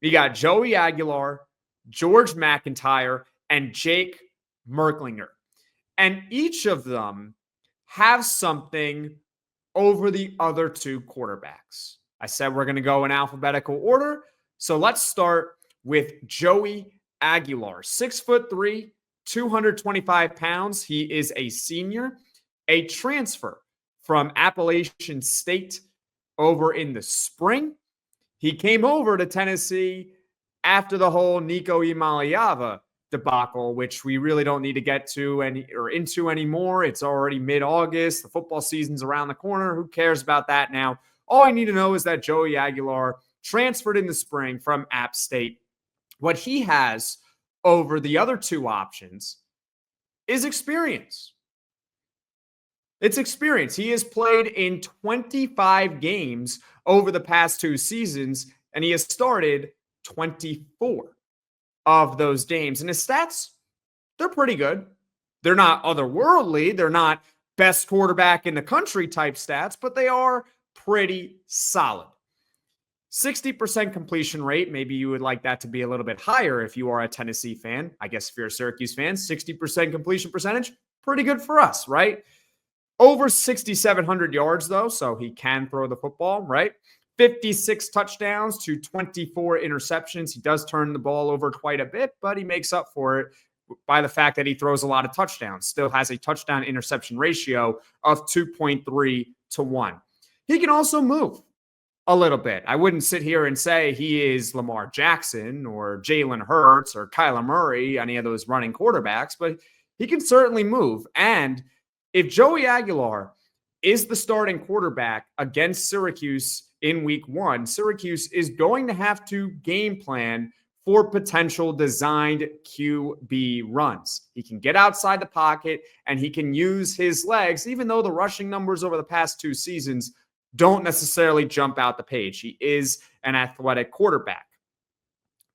You got Joey Aguilar, George MacIntyre, and Jake Merklinger. And each of them have something over the other two quarterbacks. I said we're going to go in alphabetical order. So let's start with Joey Aguilar, 6'3", 225 pounds. He is a senior, a transfer from Appalachian State over in the spring. He came over to Tennessee after the whole Nico Imaliava debacle, which we really don't need to get to into anymore. It's already mid-August. The football season's around the corner. Who cares about that now? All I need to know is that Joey Aguilar transferred in the spring from App State. What he has over the other two options is experience. It's experience. He has played in 25 games over the past two seasons, and he has started 24 of those games. And his stats, they're pretty good. They're not otherworldly. They're not best quarterback in the country type stats, but they are pretty solid. 60% completion rate. Maybe you would like that to be a little bit higher if you are a Tennessee fan. I guess if you're a Syracuse fan, 60% completion percentage, pretty good for us, right? Over 6,700 yards, though, so he can throw the football, right? 56 touchdowns to 24 interceptions. He does turn the ball over quite a bit, but he makes up for it by the fact that he throws a lot of touchdowns. Still has a touchdown-interception ratio of 2.3 to 1. He can also move a little bit. I wouldn't sit here and say he is Lamar Jackson or Jalen Hurts or Kyler Murray, any of those running quarterbacks, but he can certainly move. And if Joey Aguilar is the starting quarterback against Syracuse in week 1, Syracuse is going to have to game plan for potential designed QB runs. He can get outside the pocket and he can use his legs, even though the rushing numbers over the past two seasons don't necessarily jump out the page. He is an athletic quarterback.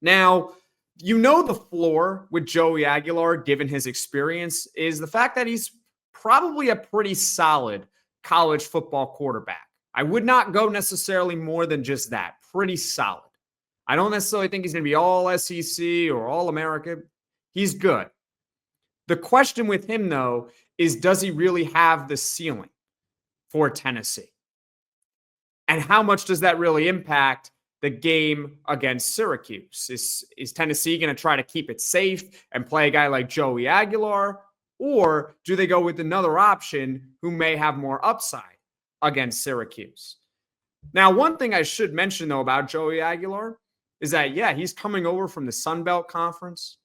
Now, you know the floor with Joey Aguilar, given his experience, is the fact that he's probably a pretty solid college football quarterback. I would not go necessarily more than just that. Pretty solid. I don't necessarily think he's going to be all SEC or all America. He's good. The question with him, though, is does he really have the ceiling for Tennessee? And how much does that really impact the game against Syracuse? Is Tennessee going to try to keep it safe and play a guy like Joey Aguilar? Or do they go with another option who may have more upside against Syracuse? Now, one thing I should mention, though, about Joey Aguilar is that, yeah, he's coming over from the Sun Belt Conference.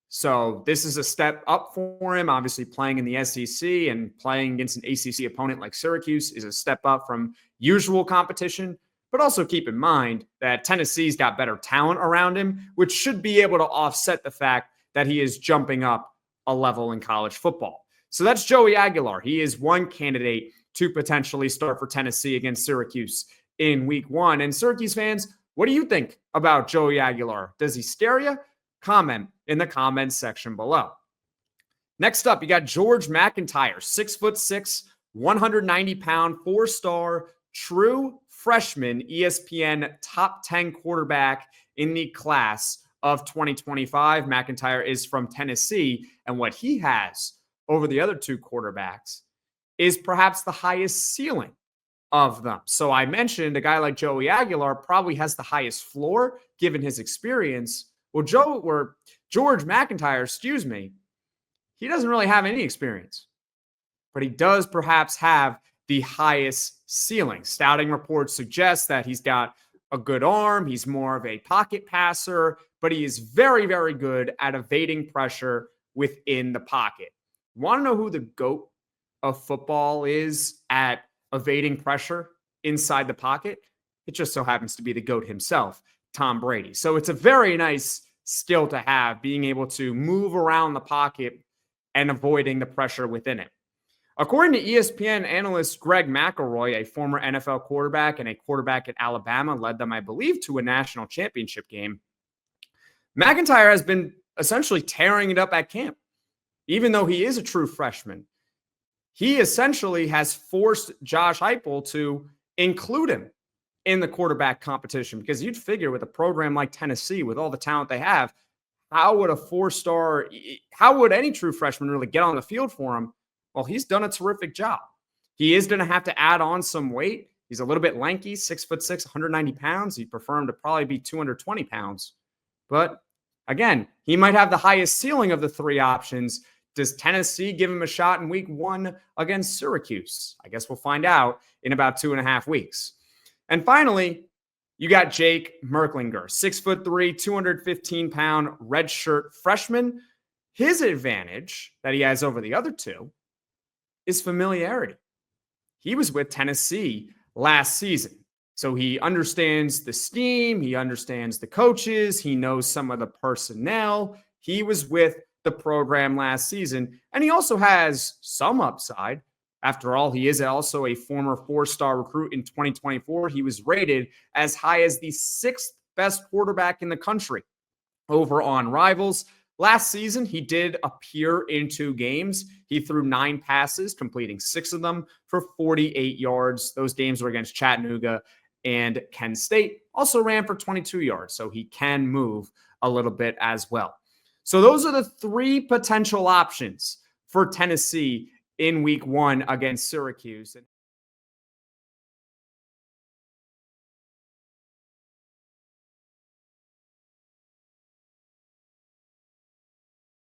So this is a step up for him. Obviously, playing in the SEC and playing against an ACC opponent like Syracuse is a step up from usual competition. But also keep in mind that Tennessee's got better talent around him, which should be able to offset the fact that he is jumping up a level in college football. So that's Joey Aguilar. He is one candidate to potentially start for Tennessee against Syracuse in week 1. And Syracuse fans, what do you think about Joey Aguilar? Does he scare you? Comment in the comments section below. Next up, you got George MacIntyre, 6'6", 190-pound, 4-star, true freshman, ESPN top 10 quarterback in the class of 2025. MacIntyre is from Tennessee, and what he has over the other two quarterbacks is perhaps the highest ceiling of them. So I mentioned a guy like Joey Aguilar probably has the highest floor given his experience. Well, George MacIntyre, he doesn't really have any experience, but he does perhaps have the highest ceiling. Scouting reports suggest that he's got a good arm. He's more of a pocket passer, but he is very, very good at evading pressure within the pocket. Want to know who the GOAT of football is at evading pressure inside the pocket? It just so happens to be the GOAT himself, Tom Brady. So it's a very nice skill to have, being able to move around the pocket and avoiding the pressure within it. According to ESPN analyst Greg McElroy, a former NFL quarterback and a quarterback at Alabama, led them, I believe, to a national championship game. MacIntyre has been essentially tearing it up at camp, even though he is a true freshman. He essentially has forced Josh Heupel to include him in the quarterback competition, because you'd figure with a program like Tennessee, with all the talent they have, how would any true freshman really get on the field for him? Well, he's done a terrific job. He is going to have to add on some weight. He's a little bit lanky, 6'6", 190 pounds. He'd prefer him to probably be 220 pounds. But again, he might have the highest ceiling of the three options. Does Tennessee give him a shot in week 1 against Syracuse? I guess we'll find out in about 2.5 weeks. And finally, you got Jake Merklinger, 6'3", 215-pound redshirt freshman. His advantage that he has over the other two is familiarity. He was with Tennessee last season, so he understands the scheme. He understands the coaches. He knows some of the personnel. He was with the program last season, and he also has some upside. After all, he is also a former 4-star recruit in 2024. He was rated as high as the 6th best quarterback in the country over on Rivals. Last season, he did appear in 2 games. He threw 9 passes, completing 6 of them for 48 yards. Those games were against Chattanooga and Kent State. Also ran for 22 yards, so he can move a little bit as well. So those are the 3 potential options for Tennessee in week 1 against Syracuse.